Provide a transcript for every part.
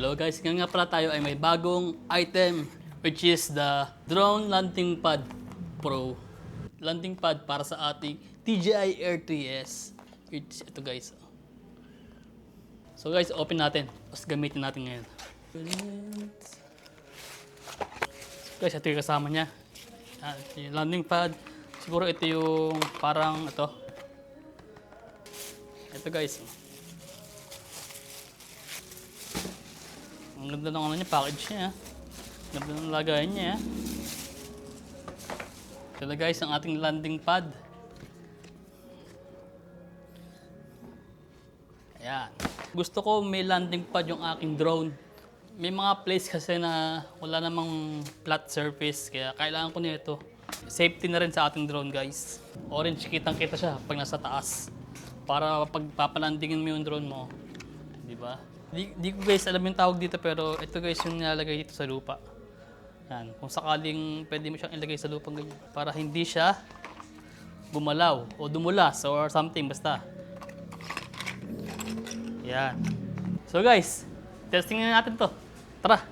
Hello guys, ngayon nga pala tayo ay may bagong item which is the Drone Landing Pad Pro. Landing pad para sa ating DJI Air 3S. Ito guys. So guys, open natin. Tapos gamitin natin ngayon. So guys, ito yung kasama niya. Ito yung landing pad. Siguro ito yung parang ito. Ito guys. Ang ganda ng ano niya, package niya. Ang ganda ng lagayan niya. Ito na guys, ang ating landing pad. Ayan. Gusto ko may landing pad yung aking drone. May mga place kasi na wala namang flat surface, kaya kailangan ko nito. Safety na rin sa ating drone guys. Orange, kitang-kita siya pag nasa taas. Para pag papalandingin mo yung drone mo, di ba? Di ko guys alam yung tawag dito, pero ito guys yung nilalagay dito sa lupa. Yan. Kung sakaling pwede mo siyang ilagay sa lupa ganyan, para hindi siya gumalaw o dumulas or something basta. Yan. So guys, testing na natin to. Tara!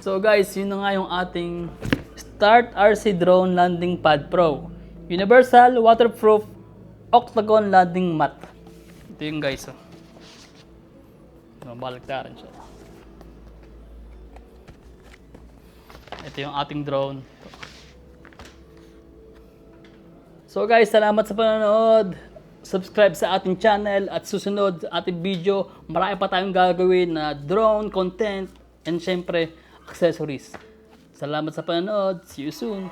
So guys, yun na nga yung ating Start RC Drone Landing Pad Pro. Universal Waterproof Octagon Landing Mat. Ito yung guys. Baliktaran siya. Ito yung ating drone. So guys, salamat sa panonood. Subscribe sa ating channel at susunod sa ating video. Marami pa tayong gagawin na drone content and syempre accessories. Salamat sa panonood. See you soon.